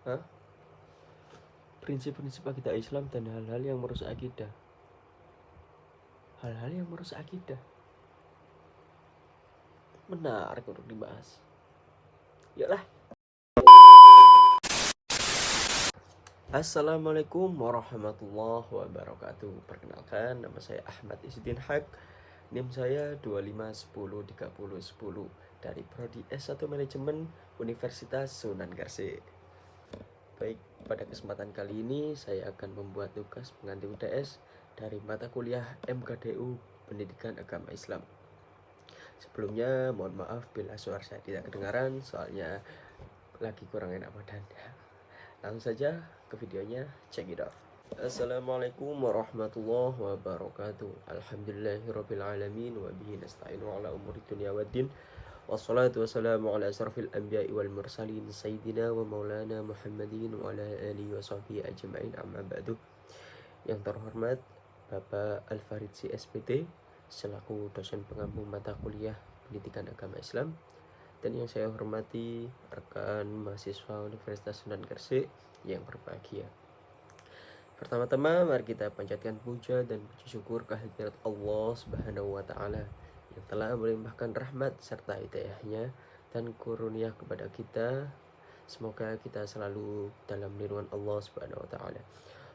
Hah? Prinsip-prinsip akidah Islam dan hal-hal yang merusak akidah. Hal-hal yang merusak akidah menarik untuk dibahas. Yalah. Assalamualaikum warahmatullahi wabarakatuh. Perkenalkan, nama saya Ahmad Izzuddin Haq. NIM saya 25103010 dari Prodi S1 Manajemen Universitas Sunan Gresik. Baik, pada kesempatan kali ini saya akan membuat tugas pengganti UTS dari mata kuliah MKDU Pendidikan Agama Islam. Sebelumnya mohon maaf bila suara saya tidak kedengaran, soalnya lagi kurang enak badan. Langsung saja ke videonya, check it out. Assalamualaikum warahmatullahi wabarakatuh. Alhamdulillahirrabbilalamin. Wabihi nasta'inu ala umuri dunia waddin. Wassalatu wassalamu ala asrafil anbiya'i wal mursalin Sayyidina wa maulana Muhammadin wa ala alihi wa sahbihi ajma'in, amma ba'du. Yang terhormat Bapak Al-Farid SPT selaku dosen pengampu mata kuliah Pendidikan Agama Islam, dan yang saya hormati rekan mahasiswa Universitas Sunan Gresik yang berbahagia. Pertama-tama mari kita panjatkan puja dan puji syukur kehadirat Allah Subhanahu wa taala yang telah melimpahkan rahmat serta hidayahnya dan kurnia kepada kita. Semoga kita selalu dalam lindungan Allah Subhanahu wa taala.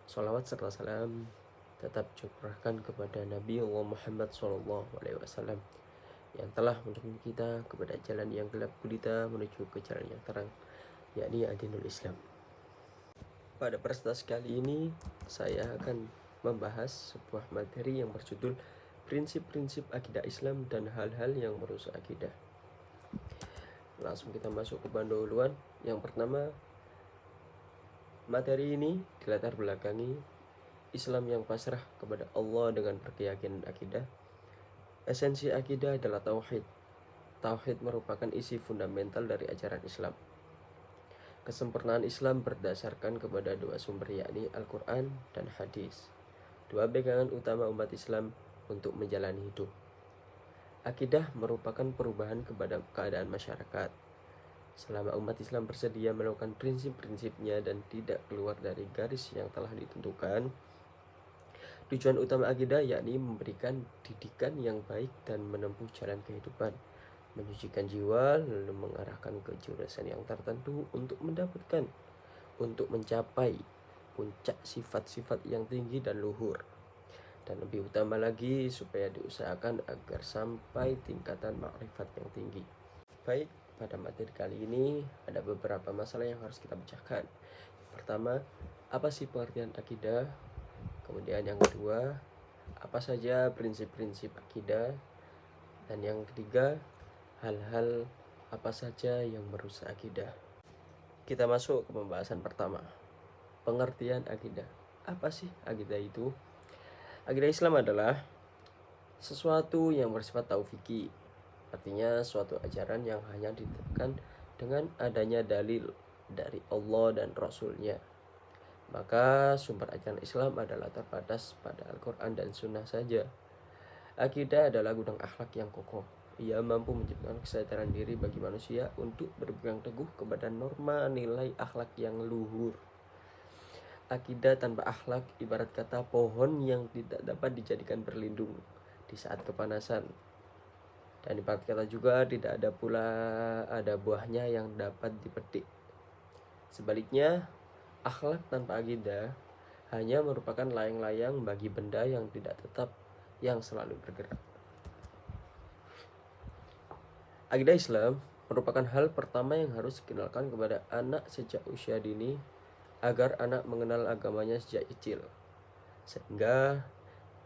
Shalawat serta salam tetap curahkan kepada Nabi Allah Muhammad SAW yang telah menuntun kita kepada jalan yang gelap gulita menuju ke jalan yang terang, yakni Adinul Islam. Pada presentasi kali ini saya akan membahas sebuah materi yang berjudul prinsip-prinsip akidah Islam dan hal-hal yang merusak akidah. Langsung kita masuk ke pendahuluan. Yang pertama, materi ini dilatar belakangi Islam yang pasrah kepada Allah dengan berkeyakinan akidah. Esensi akidah adalah tauhid. Tauhid merupakan isi fundamental dari ajaran Islam. Kesempurnaan Islam berdasarkan kepada dua sumber, yakni Al-Quran dan Hadis, dua pegangan utama umat Islam untuk menjalani hidup. Akidah merupakan perubahan kepada keadaan masyarakat. Selama umat Islam bersedia melakukan prinsip-prinsipnya dan tidak keluar dari garis yang telah ditentukan, tujuan utama akidah yakni memberikan didikan yang baik dan menempuh jalan kehidupan, menyucikan jiwa, lalu mengarahkan ke jurusan yang tertentu untuk mencapai puncak sifat-sifat yang tinggi dan luhur. Dan lebih utama lagi, supaya diusahakan agar sampai tingkatan makrifat yang tinggi. Baik, pada materi kali ini ada beberapa masalah yang harus kita pecahkan. Pertama, apa sih pengertian akidah? Kemudian yang kedua, apa saja prinsip-prinsip akidah? Dan yang ketiga, hal-hal apa saja yang merusak akidah. Kita masuk ke pembahasan pertama. Pengertian akidah. Apa sih akidah itu? Akidah Islam adalah sesuatu yang bersifat taufiqi. Artinya suatu ajaran yang hanya ditetapkan dengan adanya dalil dari Allah dan Rasul-Nya. Maka sumber ajaran Islam adalah terbatas pada Al-Quran dan Sunnah saja. Akidah adalah gudang akhlak yang kokoh. Ia mampu menciptakan kesadaran diri bagi manusia untuk berpegang teguh kepada norma nilai akhlak yang luhur. Akidah tanpa akhlak ibarat kata pohon yang tidak dapat dijadikan berlindung di saat kepanasan. Dan ibarat kata juga tidak ada pula ada buahnya yang dapat dipetik. Sebaliknya, akhlak tanpa akidah hanya merupakan layang-layang bagi benda yang tidak tetap, yang selalu bergerak. Akidah Islam merupakan hal pertama yang harus dikenalkan kepada anak sejak usia dini, agar anak mengenal agamanya sejak kecil, sehingga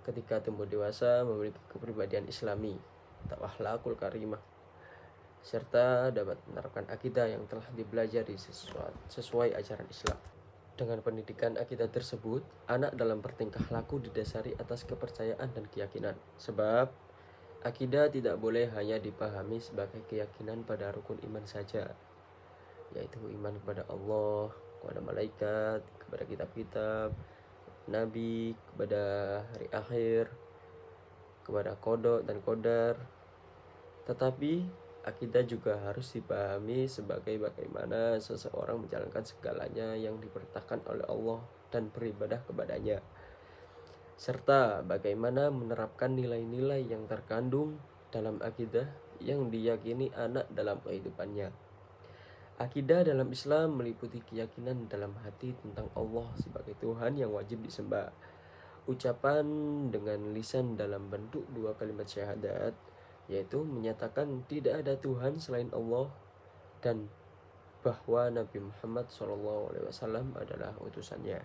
ketika tumbuh dewasa memiliki kepribadian Islami atau akhlakul karimah, serta dapat menerapkan akidah yang telah dipelajari sesuai ajaran Islam. Dengan pendidikan akidah tersebut, anak dalam bertingkah laku didasari atas kepercayaan dan keyakinan. Sebab akidah tidak boleh hanya dipahami sebagai keyakinan pada rukun iman saja, yaitu iman kepada Allah, kepada malaikat, kepada kitab-kitab, nabi, kepada hari akhir, kepada qada dan qadar. Tetapi Akidah juga harus dipahami sebagai bagaimana seseorang menjalankan segalanya yang diperintahkan oleh Allah dan beribadah kepadanya, serta bagaimana menerapkan nilai-nilai yang terkandung dalam akidah yang diyakini anak dalam kehidupannya. Akidah dalam Islam meliputi keyakinan dalam hati tentang Allah sebagai Tuhan yang wajib disembah. Ucapan dengan lisan dalam bentuk dua kalimat syahadat, yaitu menyatakan tidak ada Tuhan selain Allah dan bahwa Nabi Muhammad SAW adalah utusannya.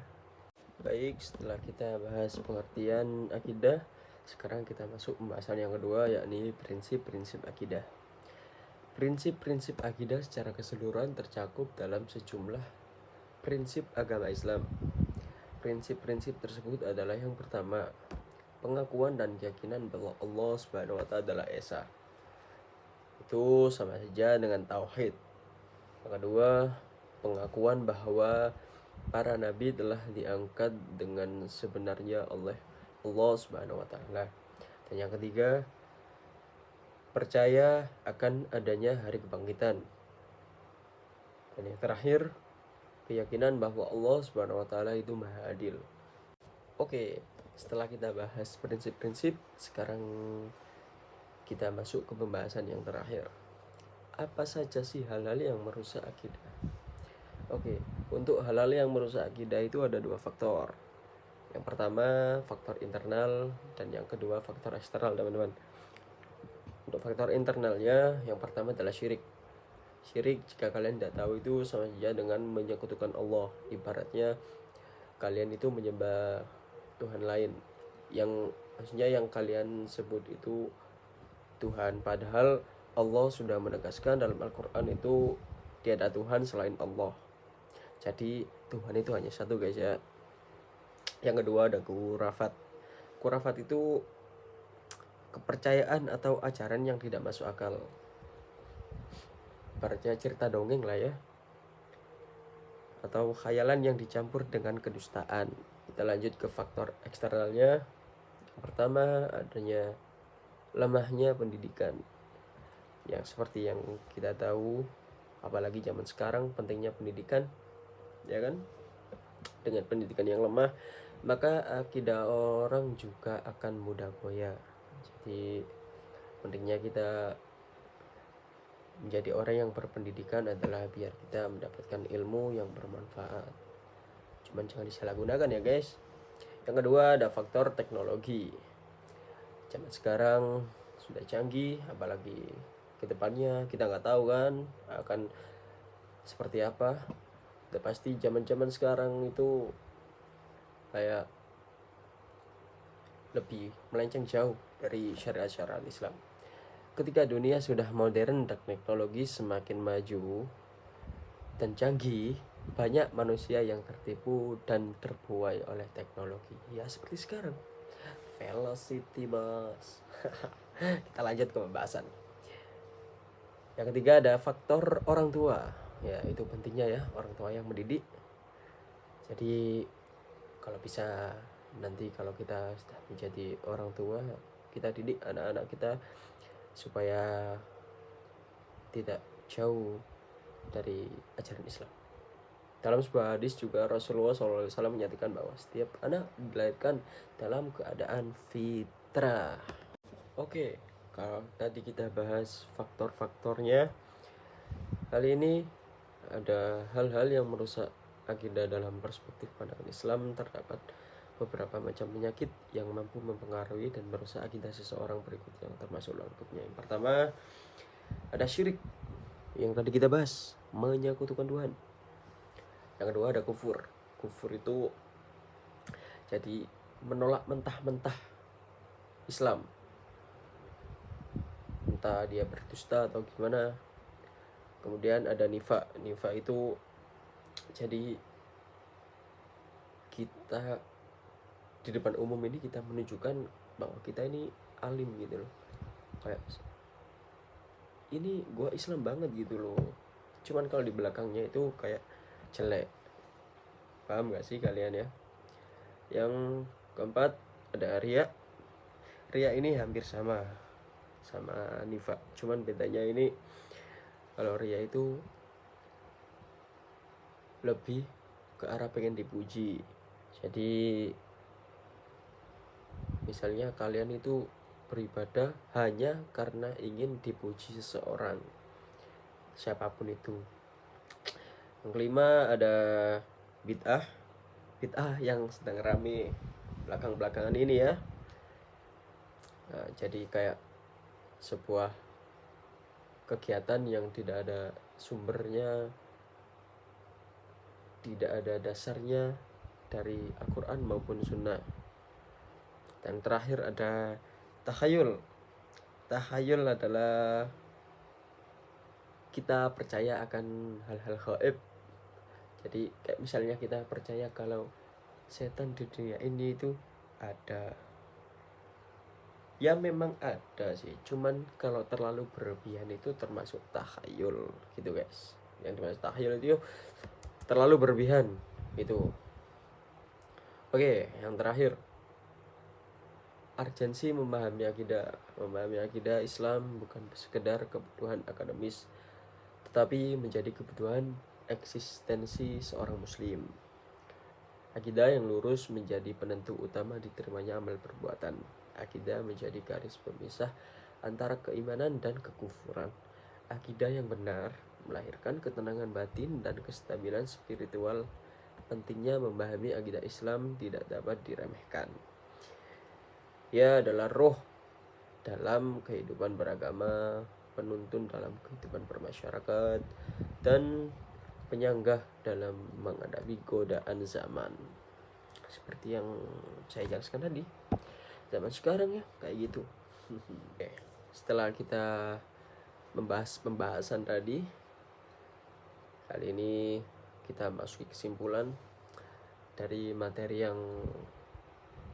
Baik, setelah kita bahas pengertian akidah, sekarang kita masuk pembahasan yang kedua, yakni prinsip-prinsip akidah. Prinsip-prinsip akidah secara keseluruhan tercakup dalam sejumlah prinsip agama Islam. Prinsip-prinsip tersebut adalah yang pertama, pengakuan dan keyakinan bahwa Allah Subhanahu wa Ta'ala adalah Esa. Itu sama saja dengan tauhid. Yang kedua, pengakuan bahwa para nabi telah diangkat dengan sebenarnya oleh Allah Subhanahu wa Ta'ala. Dan yang ketiga, percaya akan adanya hari kebangkitan. Dan yang terakhir, keyakinan bahwa Allah Subhanahu wa Ta'ala itu Maha Adil. Oke, setelah kita bahas prinsip-prinsip, sekarang kita masuk ke pembahasan yang terakhir. Apa saja sih hal-hal yang merusak akidah? Oke, untuk hal-hal yang merusak akidah itu ada dua faktor. Yang pertama, faktor internal, dan yang kedua, faktor eksternal, teman-teman. Untuk faktor internalnya, yang pertama adalah syirik. Syirik, jika kalian tidak tahu, itu sama saja dengan menyekutukan Allah. Ibaratnya kalian itu menyembah Tuhan lain, yang maksudnya yang kalian sebut itu Tuhan, padahal Allah sudah menegaskan dalam Al-Quran itu tiada Tuhan selain Allah. Jadi Tuhan itu hanya satu, guys ya. Yang kedua ada khurafat. Khurafat itu kepercayaan atau ajaran yang tidak masuk akal. Ibaratnya cerita dongeng lah ya, atau khayalan yang dicampur dengan kedustaan. Kita lanjut ke faktor eksternalnya. Yang pertama, adanya lemahnya pendidikan. Yang seperti yang kita tahu, apalagi zaman sekarang, pentingnya pendidikan, ya kan? Dengan pendidikan yang lemah, maka akidah orang juga akan mudah goyah. Jadi pentingnya kita menjadi orang yang berpendidikan adalah biar kita mendapatkan ilmu yang bermanfaat. Cuman jangan disalahgunakan ya, guys. Yang kedua ada faktor teknologi. Zaman sekarang sudah canggih, apalagi ke depannya kita nggak tahu kan akan seperti apa. Udah pasti zaman-zaman sekarang itu kayak lebih melenceng jauh dari syariat-syariat Islam. Ketika dunia sudah modern dan teknologi semakin maju dan canggih, banyak manusia yang tertipu dan terbuai oleh teknologi. Ya seperti sekarang, velocity bos. Kita lanjut ke pembahasan. Yang ketiga ada faktor orang tua. Ya itu pentingnya ya, orang tua yang mendidik. Jadi kalau bisa nanti kalau kita sudah menjadi orang tua, kita didik anak-anak kita supaya tidak jauh dari ajaran Islam. Dalam sebuah hadis juga Rasulullah SAW menyatakan bahwa setiap anak dilahirkan dalam keadaan fitrah. Oke, kalau tadi kita bahas faktor-faktornya, kali ini ada hal-hal yang merusak akidah. Dalam perspektif pandangan Islam terdapat beberapa macam penyakit yang mampu mempengaruhi dan merusak akidah seseorang berikut yang termasuk lengkapnya. Yang pertama ada syirik yang tadi kita bahas, menyekutukan Tuhan. Yang kedua ada kufur. Kufur itu jadi menolak mentah-mentah Islam, entah dia berdusta atau gimana. Kemudian ada nifak. Nifak itu jadi kita di depan umum ini kita menunjukkan bahwa kita ini alim gitu loh, kayak ini gua Islam banget gitu loh, cuman kalau di belakangnya itu kayak jelek. Paham gak sih kalian ya? Yang keempat ada riya. Riya ini hampir sama, sama nifak. Cuman bedanya ini kalau ria itu lebih ke arah pengen dipuji. Jadi misalnya kalian itu beribadah hanya karena ingin dipuji seseorang, siapapun itu. Yang kelima ada bid'ah. Bid'ah yang sedang rame belakang-belakangan ini ya. Nah, jadi kayak sebuah kegiatan yang tidak ada sumbernya, tidak ada dasarnya dari Al-Quran maupun Sunnah. Dan terakhir ada takhayul. Takhayul adalah kita percaya akan hal-hal gaib. Jadi kayak misalnya kita percaya kalau setan di dunia ini itu ada. Ya memang ada sih, cuman kalau terlalu berlebihan itu termasuk takhayul gitu guys. Yang dimaksud takhayul itu terlalu berlebihan itu. Oke, yang terakhir, urgensi memahami akidah. Memahami akidah Islam bukan sekedar kebutuhan akademis, tetapi menjadi kebutuhan eksistensi seorang muslim. Akidah yang lurus menjadi penentu utama diterimanya amal perbuatan. Akidah menjadi garis pemisah antara keimanan dan kekufuran. Akidah yang benar melahirkan ketenangan batin dan kestabilan spiritual. Pentingnya memahami akidah Islam tidak dapat diremehkan. Ia adalah roh dalam kehidupan beragama, penuntun dalam kehidupan bermasyarakat, dan penyanggah dalam menghadapi godaan zaman. Seperti yang saya jelaskan tadi, zaman sekarang ya kayak gitu. Setelah kita membahas pembahasan tadi, kali ini kita masuki kesimpulan dari materi yang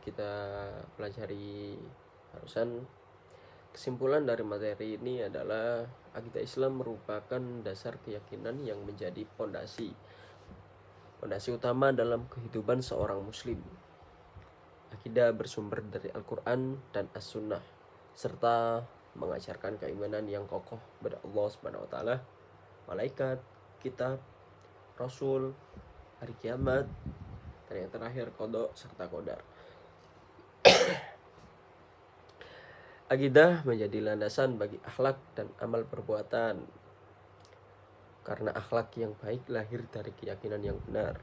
kita pelajari barusan. Kesimpulan dari materi ini adalah akidah Islam merupakan dasar keyakinan yang menjadi fondasi utama dalam kehidupan seorang muslim. Akidah bersumber dari Al-Quran dan As-Sunnah, serta mengajarkan keimanan yang kokoh kepada Allah Subhanahu wa taala, malaikat, kitab, rasul, hari kiamat, dan yang terakhir qada serta qadar. Akidah menjadi landasan bagi akhlak dan amal perbuatan. Karena akhlak yang baik lahir dari keyakinan yang benar.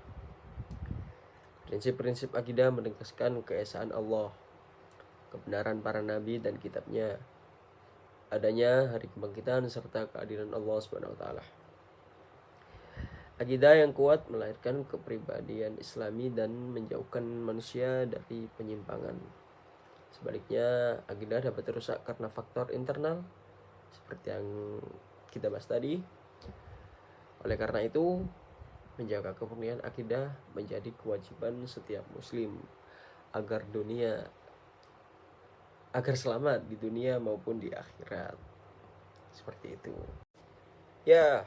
Prinsip-prinsip akidah menegaskan keesaan Allah, kebenaran para nabi dan kitabnya, adanya hari kebangkitan serta keadilan Allah Subhanahu wa taala. Akidah yang kuat melahirkan kepribadian Islami dan menjauhkan manusia dari penyimpangan. Sebaliknya, akidah dapat rusak karena faktor internal seperti yang kita bahas tadi. Oleh karena itu, menjaga kemurnian akidah menjadi kewajiban setiap muslim agar selamat di dunia maupun di akhirat. Seperti itu. Ya,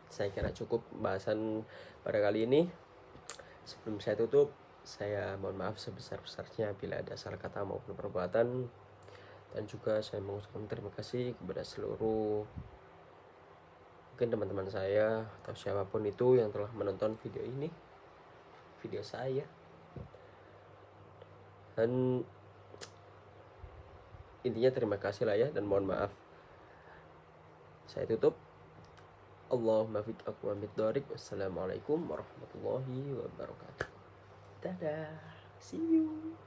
saya kira cukup pembahasan pada kali ini. Sebelum saya tutup, saya mohon maaf sebesar-besarnya bila ada salah kata maupun perbuatan. Dan juga saya mengucapkan terima kasih kepada seluruh mungkin teman-teman saya atau siapapun itu yang telah menonton video saya. Dan intinya terima kasih lah ya, dan mohon maaf. Saya tutup. Allahumma fiq aqwam bid-dharik. Wassalamualaikum warahmatullahi wabarakatuh. Dadah. See you.